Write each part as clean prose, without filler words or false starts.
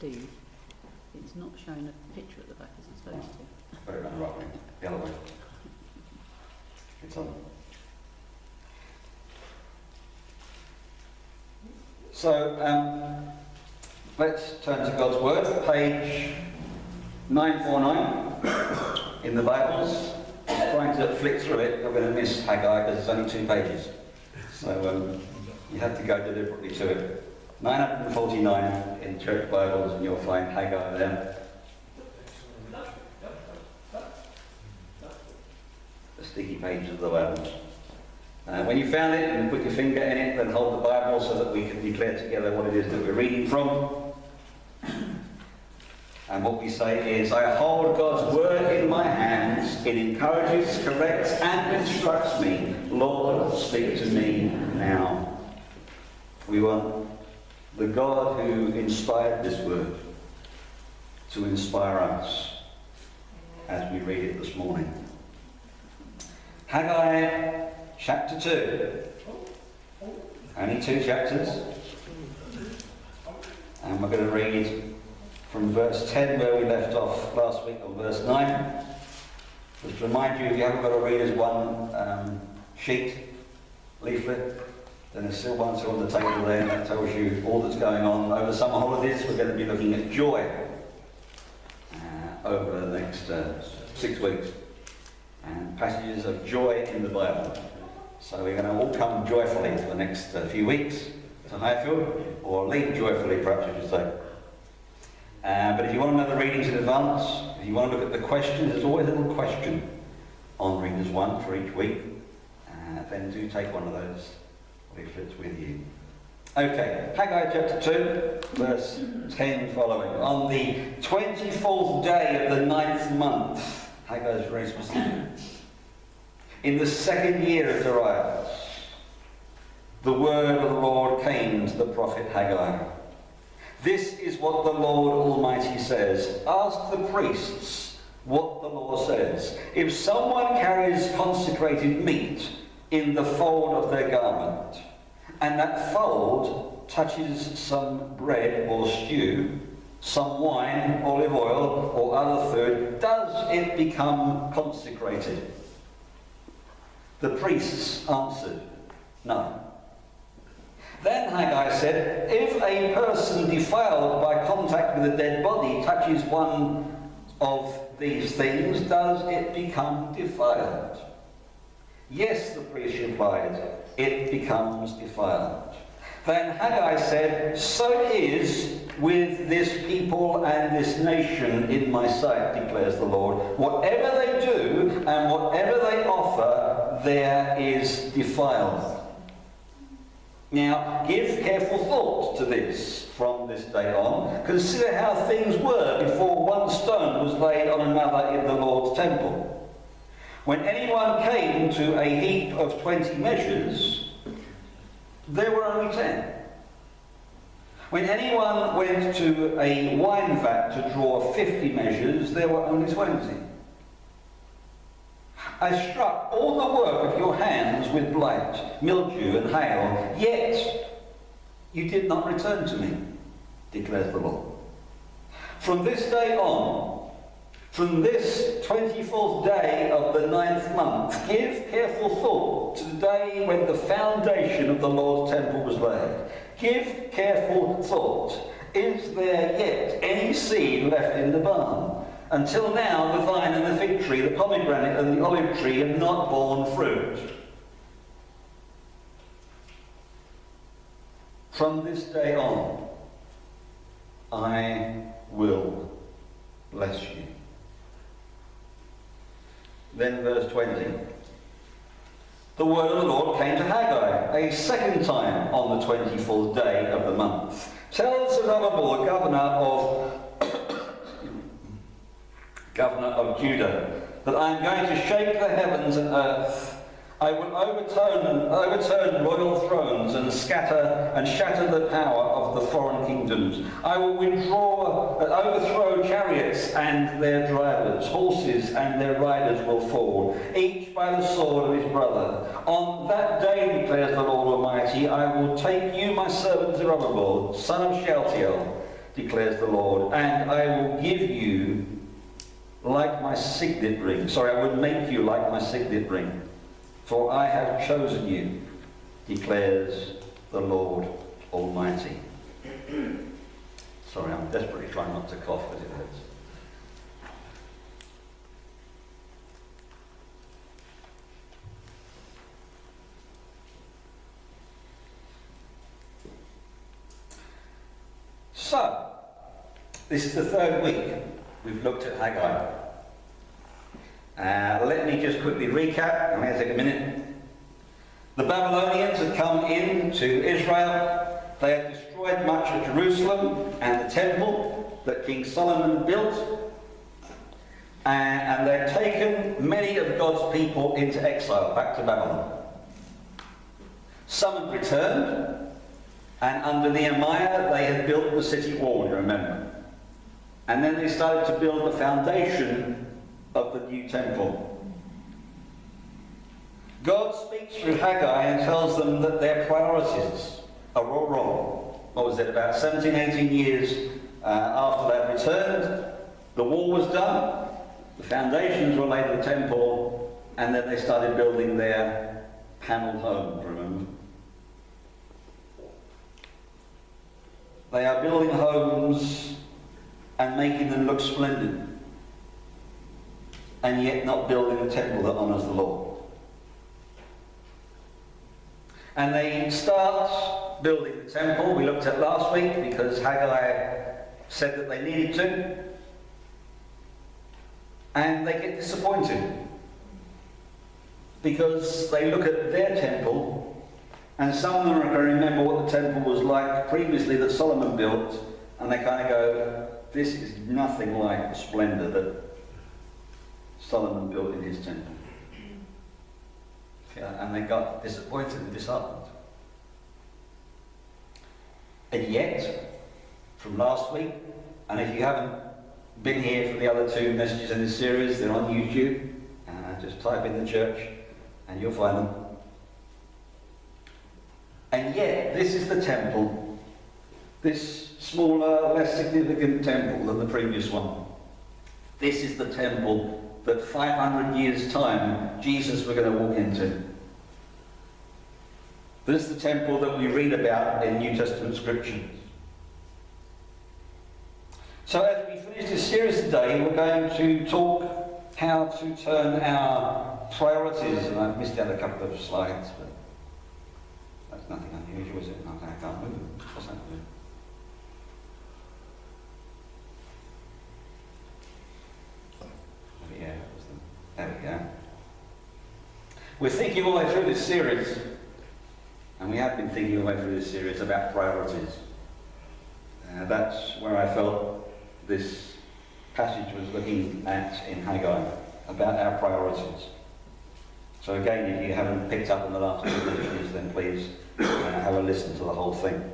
Steve, it's not showing a picture at the back as it's supposed to. Put it on the right way, the other way. It's on. So, let's turn to God's Word, page 949 in the Bibles. I'm trying to flick through it. I'm going to miss Haggai because it's only 2 pages. So, you have to go deliberately to it. 949 in church Bibles, and you'll find Haggai there. The sticky pages of the Bible. When you found it and put your finger in it, then hold the Bible so that we can declare together what it is that we're reading from. And what we say is, I hold God's word in my hands. It encourages, corrects, and instructs me. Lord, speak to me now. We want the God who inspired this word to inspire us as we read it this morning. Haggai chapter 2. Only 2 chapters. And we're going to read from verse 10 where we left off last week on verse 9. Just to remind you, if you haven't got a reader's one sheet, leaflet, then there's still one on the table there that tells you all that's going on. Over summer holidays, we're going to be looking at joy over the next 6 weeks. And passages of joy in the Bible. So we're going to all come joyfully for the next few weeks to Highfield, or leave joyfully perhaps I should say. But if you want to know the readings in advance, if you want to look at the questions, there's always a little question on Readers 1 for each week. Then do take one of those leaflets with you. Okay, Haggai chapter 2, verse 10 following. On the 24th day of the 9th month, Haggai is very specific. In the 2nd year of Darius, the word of the Lord came to the prophet Haggai. This is what the Lord Almighty says. Ask the priests what the law says. If someone carries consecrated meat in the fold of their garment, and that fold touches some bread or stew, some wine, olive oil, or other food, does it become consecrated? The priests answered, no. Then Haggai said, if a person defiled by contact with a dead body touches one of these things, does it become defiled? Yes, the priest replied, it becomes defiled. Then Haggai said, so it is with this people and this nation in my sight, declares the Lord. Whatever they do and whatever they offer, there is defiled. Now, give careful thought to this from this day on. Consider how things were before one stone was laid on another in the Lord's temple. When anyone came to a heap of 20 measures, there were only 10. When anyone went to a wine vat to draw 50 measures, there were only 20. I struck all the work of your hands with blight, mildew and hail, yet you did not return to me, declares the Lord. From this day on, from this 24th day of the 9th month, give careful thought to the day when the foundation of the Lord's temple was laid. Give careful thought. Is there yet any seed left in the barn? Until now, the vine and the fig tree, the pomegranate and the olive tree have not borne fruit. From this day on, I will bless you. Then verse 20. The word of the Lord came to Haggai a second time on the 24th day of the month. Tell Zerubbabel, the governor of Judah, that I am going to shake the heavens and earth. I will overturn royal thrones and shatter the power of the foreign kingdoms. I will overthrow chariots and their drivers, horses and their riders will fall, each by the sword of his brother. On that day, declares the Lord Almighty, I will take you, my servant Zerubbabel, son of Shealtiel, declares the Lord, and I will give you like my signet ring. Sorry, I will make you like my signet ring, for I have chosen you, declares the Lord Almighty. Sorry, I'm desperately trying not to cough as it hurts. So, this is the third week we've looked at Haggai. Let me just quickly recap. I'm going to take a minute. The Babylonians had come into Israel. They had destroyed much of Jerusalem and the temple that King Solomon built. And they had taken many of God's people into exile, back to Babylon. Some had returned. And under Nehemiah, they had built the city wall, you remember. And then they started to build the foundation of the new temple. God speaks through Haggai and tells them that their priorities are all wrong. What was it, about 17, 18 years after they returned, the wall was done, the foundations were laid of the temple, and then they started building their panelled homes, remember? They are building homes and making them look splendid, and yet not building a temple that honours the Lord. And they start building the temple, we looked at last week, because Haggai said that they needed to, and they get disappointed because they look at their temple. And some of them are going to remember what the temple was like previously that Solomon built, and they kind of go, this is nothing like the splendour that Solomon built in his temple. Yeah, and they got disappointed and disheartened. And yet, from last week, and if you haven't been here for the other two messages in this series, they're on YouTube, just type in the church and you'll find them. And yet, this is the temple, this smaller, less significant temple than the previous one. This is the temple that 500 years' time, Jesus were going to walk into. This is the temple that we read about in New Testament scriptures. So as we finish this series today, we're going to talk how to turn our priorities, and I've missed out a couple of slides, but that's nothing unusual, is it? Okay, I can't move. What's that doing? Yeah, there we go. We're thinking all the way through this series, and we have been thinking all the way through this series about priorities. That's where I felt this passage was looking at in Haggai, about our priorities. So again, if you haven't picked up on the last two messages, then please have a listen to the whole thing.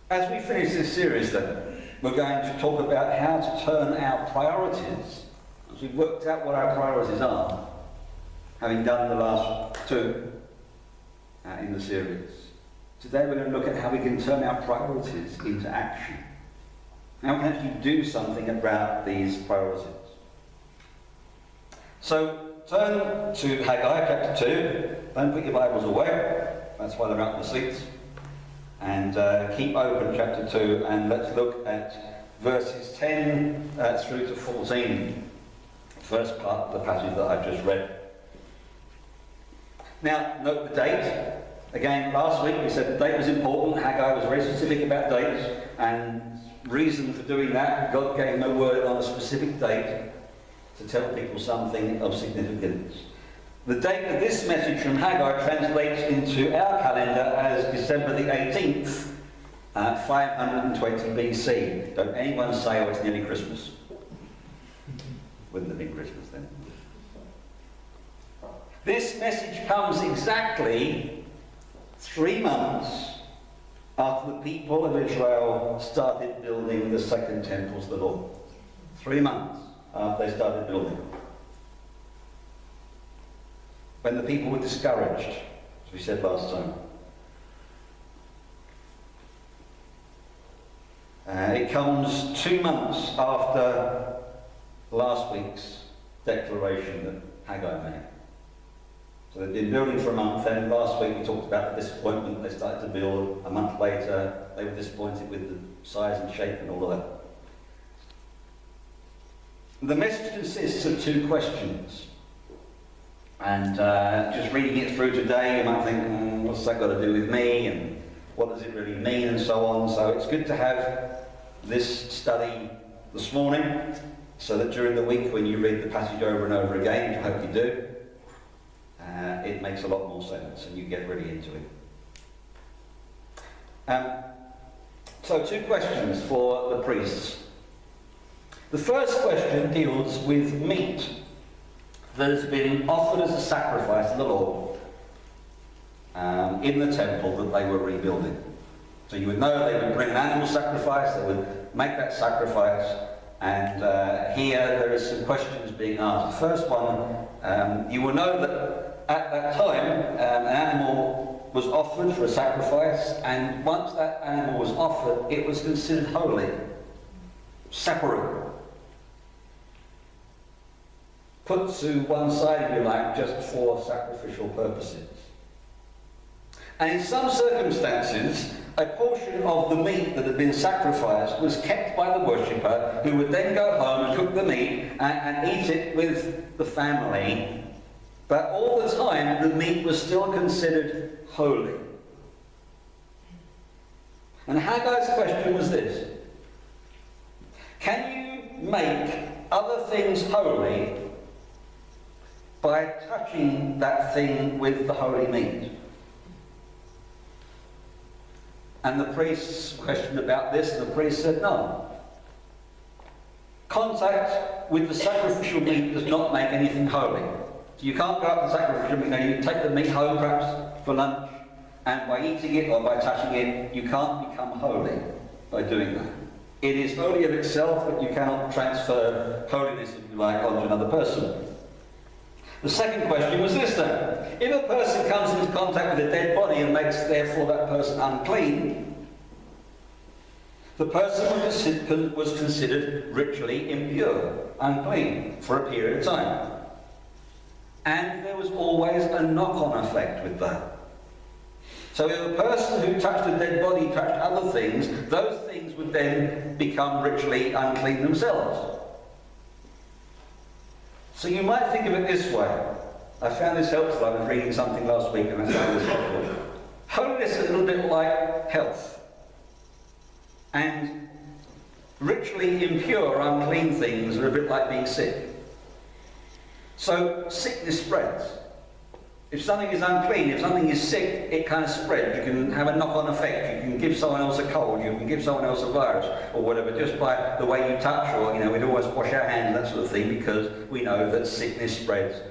As we finish this series then, we're going to talk about how to turn our priorities, as we've worked out what our priorities are, having done the last two in the series. Today we're going to look at how we can turn our priorities into action. How we can actually do something about these priorities. So turn to Haggai chapter 2. Don't put your Bibles away. That's why they're out in the seats. And keep open chapter 2, and let's look at verses 10 through to 14. The first part of the passage that I've just read. Now, note the date. Again, last week we said the date was important. Haggai was very specific about dates, and reason for doing that, God gave no word on a specific date to tell people something of significance. The date of this message from Haggai translates into our calendar as December the 18th, 520 BC. Don't anyone say, oh, it's nearly Christmas. Wouldn't have been Christmas then. This message comes exactly 3 months after the people of Israel started building the second temple to the Lord. 3 months after they started building. When the people were discouraged, as we said last time. It comes 2 months after last week's declaration that Haggai made. So they've been building for a month, and last week we talked about the disappointment. They started to build. A month later, they were disappointed with the size and shape and all of that. The message consists of 2 questions. And just reading it through today, you might think, what's that got to do with me? And what does it really mean? And so on. So it's good to have this study this morning, so that during the week when you read the passage over and over again, which I hope you do, it makes a lot more sense and you get really into it. So 2 questions for the priests. The first question deals with meat that has been offered as a sacrifice to the Lord in the temple that they were rebuilding. So you would know they would bring an animal sacrifice, they would make that sacrifice, and here there are some questions being asked. The first one, you will know that at that time an animal was offered for a sacrifice, and once that animal was offered, it was considered holy, separate, put to one side, if you like, just for sacrificial purposes. And in some circumstances, a portion of the meat that had been sacrificed was kept by the worshipper, who would then go home and cook the meat and eat it with the family. But all the time, the meat was still considered holy. And Haggai's question was this: can you make other things holy by touching that thing with the holy meat? And the priests questioned about this, and the priest said no. Contact with the sacrificial meat does not make anything holy. So you can't go up to the sacrificial meat. Now you take the meat home perhaps for lunch, and by eating it or by touching it, you can't become holy by doing that. It is holy of itself, but you cannot transfer holiness, if you like, onto another person. The second question was this then: if a person comes into contact with a dead body and makes therefore that person unclean, the person was considered ritually impure, unclean, for a period of time. And there was always a knock-on effect with that. So if a person who touched a dead body touched other things, those things would then become ritually unclean themselves. So you might think of it this way. I found this helpful. I was reading something last week and I found this helpful. Holiness is a little bit like health. And ritually impure, unclean things are a bit like being sick. So sickness spreads. If something is unclean, if something is sick, it kind of spreads. You can have a knock-on effect. You can give someone else a cold, you can give someone else a virus or whatever, just by the way you touch, or, we'd always wash our hands, that sort of thing, because we know that sickness spreads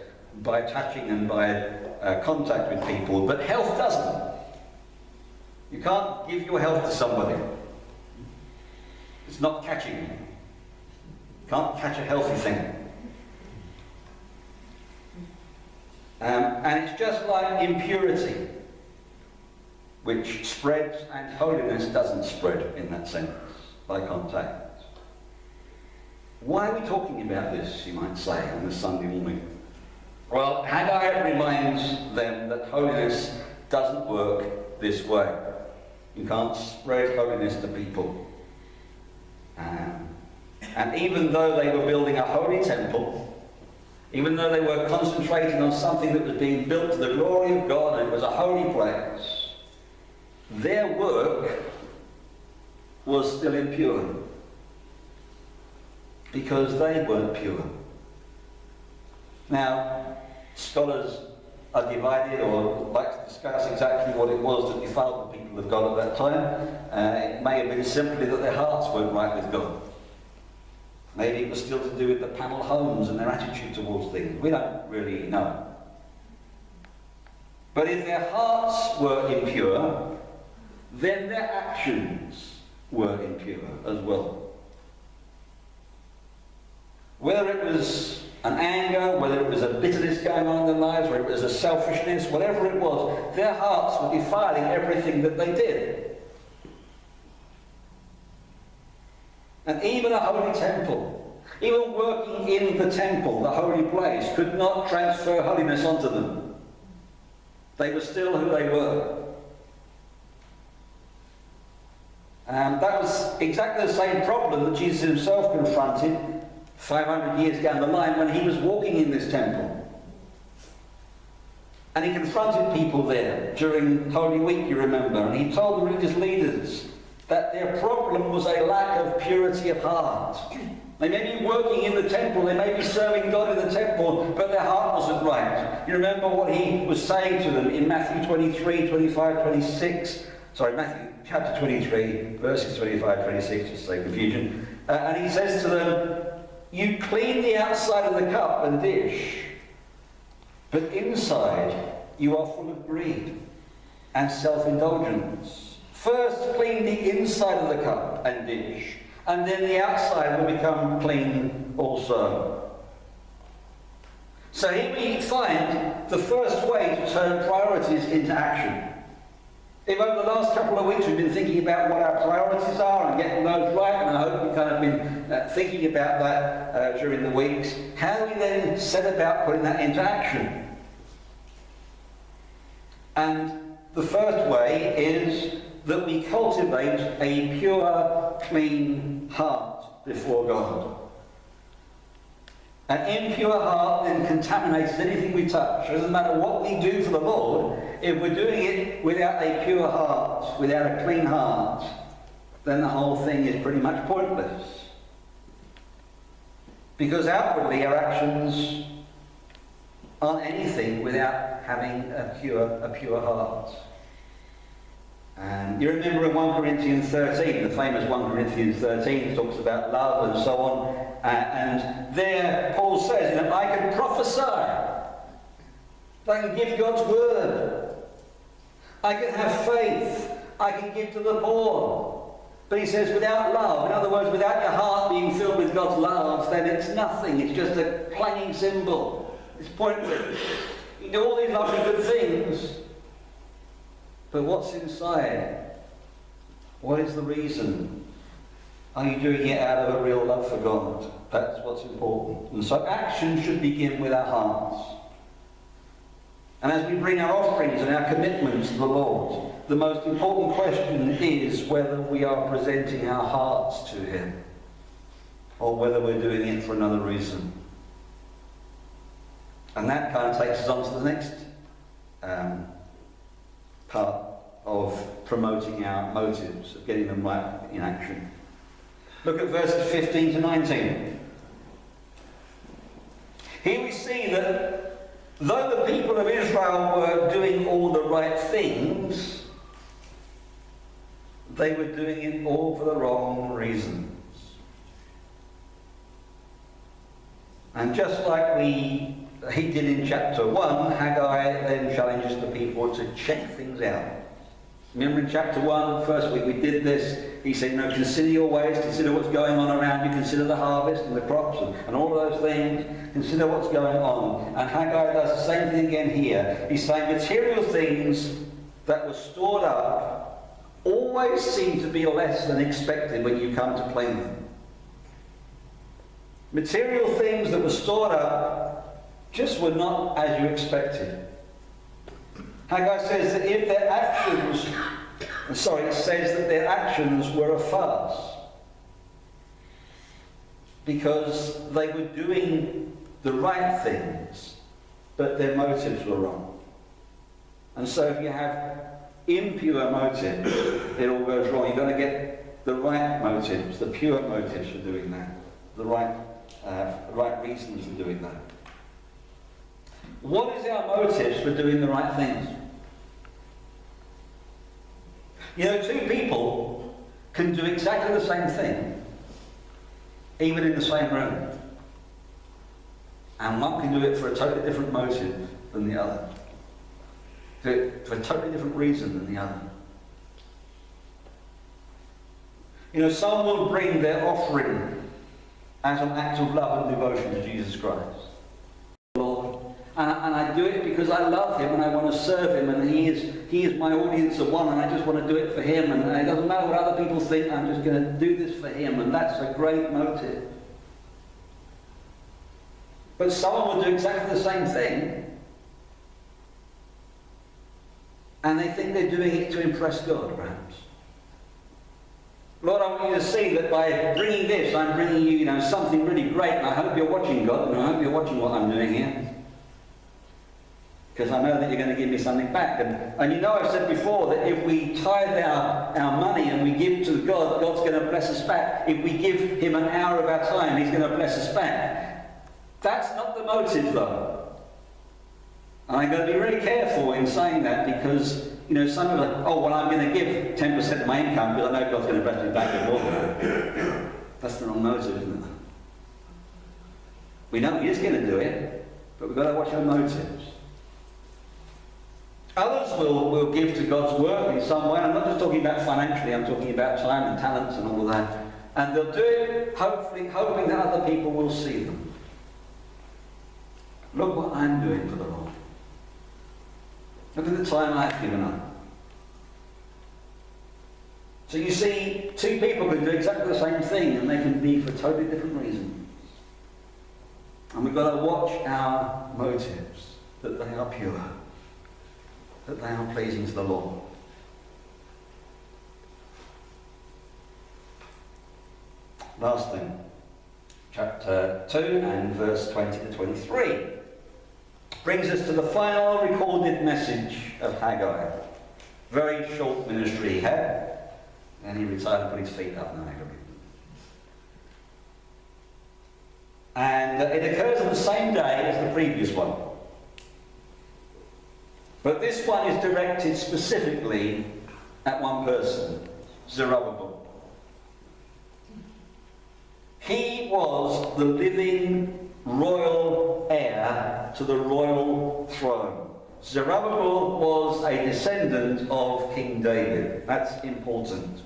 by touching and by contact with people. But health doesn't. You can't give your health to somebody. It's not catching. You can't catch a healthy thing. And it's just like impurity, which spreads, and holiness doesn't spread in that sense, by contact. Why are we talking about this, you might say, on this Sunday morning? Well, Haggai reminds them that holiness doesn't work this way. You can't spread holiness to people. And even though they were building a holy temple, even though they were concentrating on something that was being built to the glory of God and it was a holy place, their work was still impure because they weren't pure. Now, scholars are divided or like to discuss exactly what it was that defiled the people of God at that time. It may have been simply that their hearts weren't right with God. Maybe it was still to do with the panel homes and their attitude towards things. We don't really know. But if their hearts were impure, then their actions were impure as well. Whether it was an anger, whether it was a bitterness going on in their lives, whether it was a selfishness, whatever it was, their hearts were defiling everything that they did. And even a holy temple, even working in the temple, the holy place, could not transfer holiness onto them. They were still who they were. And that was exactly the same problem that Jesus himself confronted 500 years down the line when he was walking in this temple. And he confronted people there during Holy Week, you remember, and he told the religious leaders that their problem was a lack of purity of heart. They may be working in the temple, they may be serving God in the temple, but their heart wasn't right. You remember what he was saying to them in Matthew 23, 25, 26. Sorry, Matthew chapter 23, verses 25, 26, just to save confusion. And he says to them, "You clean the outside of the cup and dish, but inside you are full of greed and self-indulgence. First clean the inside of the cup and dish, and then the outside will become clean also." So here we find the first way to turn priorities into action. If over the last couple of weeks we've been thinking about what our priorities are and getting those right, and I hope we've kind of been thinking about that during the weeks, how do we then set about putting that into action? And the first way is that we cultivate a pure, clean heart before God. An impure heart then contaminates anything we touch. It doesn't matter what we do for the Lord, if we're doing it without a pure heart, without a clean heart, then the whole thing is pretty much pointless. Because outwardly our actions aren't anything without having a pure heart. And you remember in 1 Corinthians 13, the famous 1 Corinthians 13 talks about love and so on. And there Paul says, I can prophesy. I can give God's word. I can have faith. I can give to the poor. But he says without love, in other words, without your heart being filled with God's love, then it's nothing. It's just a clanging cymbal. It's pointless. You do all these lovely good things, but what's inside? What is the reason? Are you doing it out of a real love for God? That's what's important. And so action should begin with our hearts. And as we bring our offerings and our commitments to the Lord, the most important question is whether we are presenting our hearts to Him or whether we're doing it for another reason. And that kind of takes us on to the next part of promoting our motives, of getting them right in action. Look at verses 15 to 19. Here we see that though the people of Israel were doing all the right things, they were doing it all for the wrong reasons. And just like he did in chapter 1, Haggai then challenges the people to check things out. Remember in chapter 1, first week we did this, he said, consider your ways, consider what's going on around you, consider the harvest and the crops and all of those things, consider what's going on. And Haggai does the same thing again here. He's saying material things that were stored up always seem to be less than expected when you come to claim them. Material things that were stored up just were not as you expected. Haggai says that if their actions, it says that their actions were a farce because they were doing the right things, but their motives were wrong. And so if you have impure motives, it all goes wrong. You've got to get the right motives, the pure motives for doing that, the right reasons for doing that. What is our motives for doing the right things? Two people can do exactly the same thing, even in the same room. And one can do it for a totally different motive than the other. Do it for a totally different reason than the other. Some will bring their offering as an act of love and devotion to Jesus Christ. Lord, And I do it because I love him and I want to serve him, and he is my audience of one, and I just want to do it for him, and it doesn't matter what other people think, I'm just going to do this for him, and that's a great motive. But someone will do exactly the same thing, and they think they're doing it to impress God, perhaps. Lord, I want you to see that by bringing this, I'm bringing you, something really great, and I hope you're watching, God, and I hope you're watching what I'm doing here. Because I know that you're going to give me something back. And I've said before that if we tithe our money and we give to God, God's going to bless us back. If we give him an hour of our time, he's going to bless us back. That's not the motive, though. And I'm going to be really careful in saying that, because, some people are like, oh, well, I'm going to give 10% of my income because I know God's going to bless me back with more than that. That's the wrong motive, isn't it? We know he is going to do it, but we've got to watch our motives. Others will give to God's work in some way. I'm not just talking about financially, I'm talking about time and talents and all of that. And they'll do it, hopefully, hoping that other people will see them. Look what I'm doing for the Lord. Look at the time I've given up. So you see, two people can do exactly the same thing, and they can be for totally different reasons. And we've got to watch our motives, that they are pure, that they are pleasing to the Lord. Last thing, chapter 2 and verse 20 to 23 brings us to the final recorded message of Haggai. Very short ministry he had, and he retired and put his feet up now. And it occurs on the same day as the previous one. But this one is directed specifically at one person, Zerubbabel. He was the living royal heir to the royal throne. Zerubbabel was a descendant of King David. That's important.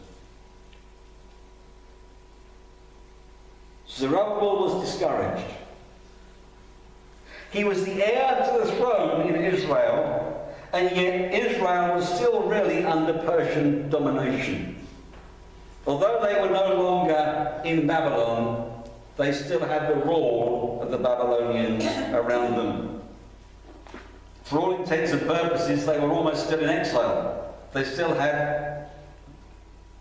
Zerubbabel was discouraged. He was the heir to the throne in Israel, and yet Israel was still really under Persian domination. Although they were no longer in Babylon, they still had the rule of the Babylonians around them. For all intents and purposes, they were almost still in exile. They still had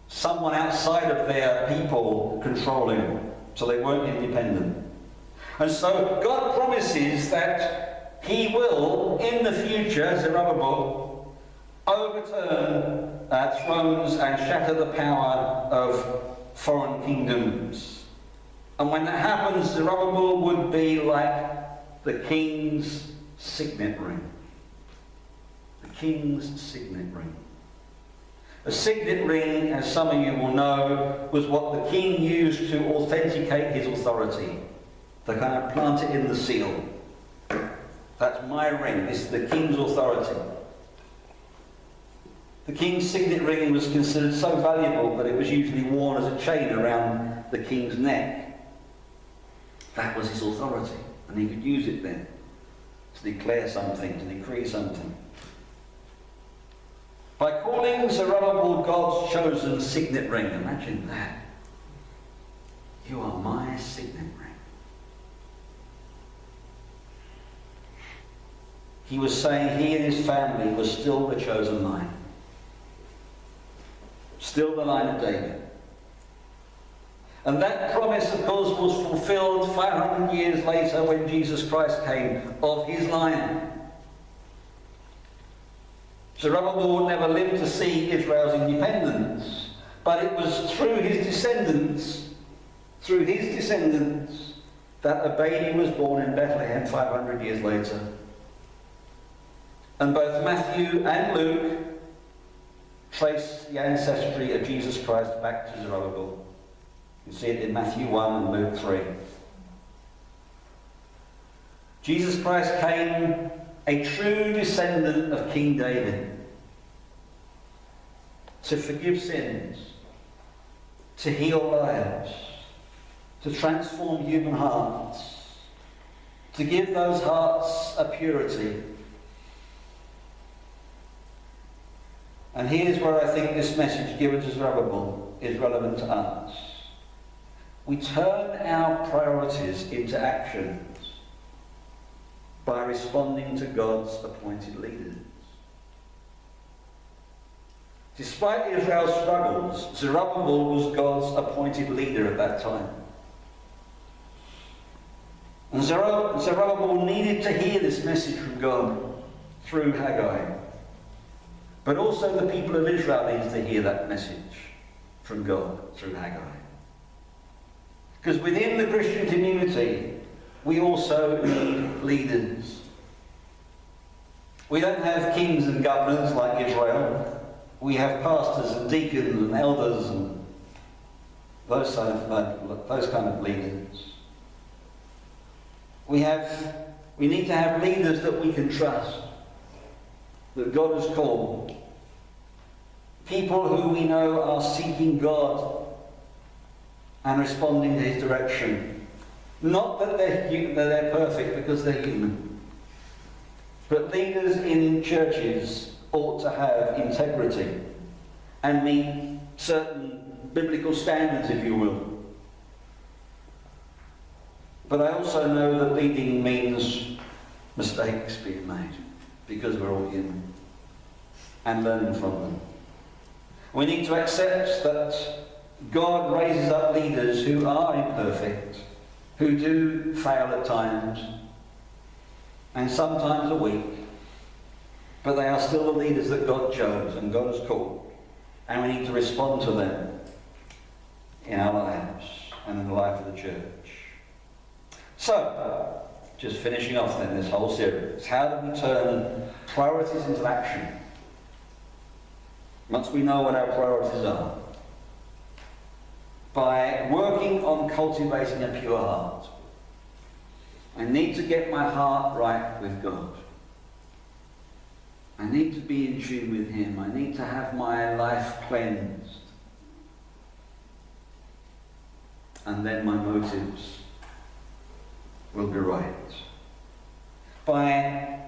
someone outside of their people controlling, so they weren't independent. And so God promises that he will, in the future, Zerubbabel, overturn thrones and shatter the power of foreign kingdoms. And when that happens, Zerubbabel would be like the king's signet ring. The king's signet ring. A signet ring, as some of you will know, was what the king used to authenticate his authority. To kind of plant it in the seal. That's my ring. This is the king's authority. The king's signet ring was considered so valuable that it was usually worn as a chain around the king's neck. That was his authority, and he could use it then to declare something, to decree something. By calling Zerubbabel God's chosen signet ring, imagine that. You are my signet ring. He was saying he and his family were still the chosen line. Still the line of David. And that promise, of course, was fulfilled 500 years later when Jesus Christ came, of his line. Zerubbabel would never live to see Israel's independence, but it was through his descendants, that a baby was born in Bethlehem 500 years later. And both Matthew and Luke trace the ancestry of Jesus Christ back to Zerubbabel. You see it in Matthew 1 and Luke 3. Jesus Christ came a true descendant of King David to forgive sins, to heal lives, to transform human hearts, to give those hearts a purity. And here's where I think this message given to Zerubbabel is relevant to us. We turn our priorities into actions by responding to God's appointed leaders. Despite Israel's struggles, Zerubbabel was God's appointed leader at that time. And Zerubbabel needed to hear this message from God through Haggai. But also the people of Israel needed to hear that message from God through Haggai. Because within the Christian community, we also need leaders. We don't have kings and governors like Israel. We have pastors and deacons and elders and those kind of leaders. We need to have leaders that we can trust, that God has called. People who we know are seeking God and responding to His direction. Not that they're perfect, because they're human. But leaders in churches ought to have integrity and meet certain biblical standards, if you will. But I also know that leading means mistakes being made, because we're all human, and learning from them. We need to accept that God raises up leaders who are imperfect, who do fail at times, and sometimes are weak, but they are still the leaders that God chose and God has called, and we need to respond to them in our lives and in the life of the church. So, just finishing off then this whole series, how do we turn priorities into action? Once we know what our priorities are, by working on cultivating a pure heart. I need to get my heart right with God. I need to be in tune with Him. I need to have my life cleansed. And then my motives will be right. By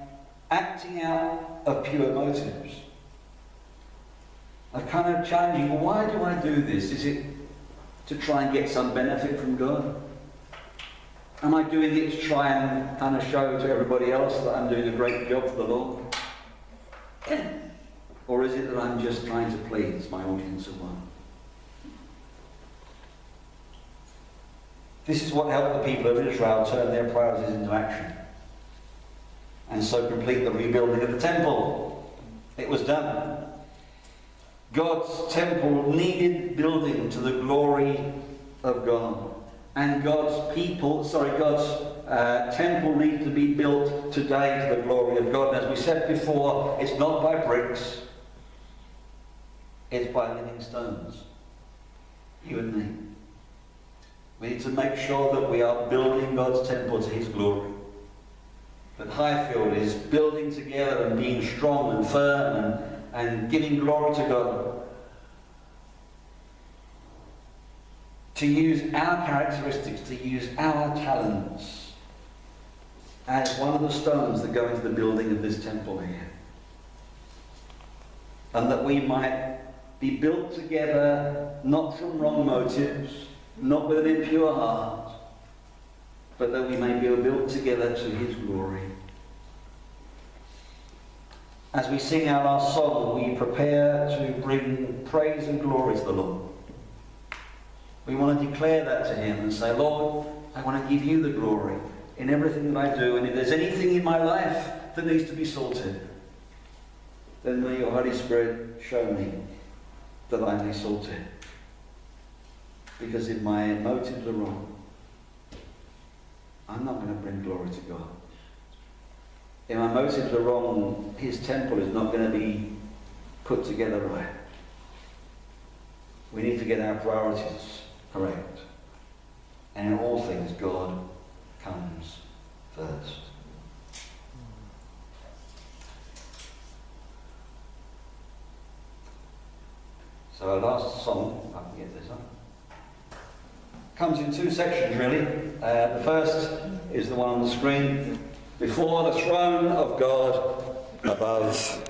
acting out of pure motives. I'm kind of challenging, well, why do I do this? Is it to try and get some benefit from God? Am I doing it to try and kind of show to everybody else that I'm doing a great job for the Lord? Or is it that I'm just trying to please my audience of one? This is what helped the people of Israel turn their priorities into action, and so complete the rebuilding of the temple. It was done. God's temple needed building to the glory of God. And God's temple needs to be built today to the glory of God. And as we said before, it's not by bricks, it's by living stones. You and me. We need to make sure that we are building God's temple to His glory. That Highfield is building together and being strong and firm and giving glory to God. To use our characteristics, to use our talents as one of the stones that go into the building of this temple here. And that we might be built together not from wrong motives, not with an impure heart, but that we may be built together to His glory. As we sing our last song, we prepare to bring praise and glory to the Lord. We want to declare that to Him and say, Lord, I want to give You the glory in everything that I do, and if there's anything in my life that needs to be sorted, then may Your Holy Spirit show me that I may sort it. Because if my motives are wrong, I'm not going to bring glory to God. If my motives are wrong, His temple is not going to be put together right. We need to get our priorities correct. And in all things, God comes first. So our last song, if I can get this up. comes in two sections really. The first is the one on the screen. Before the throne of God above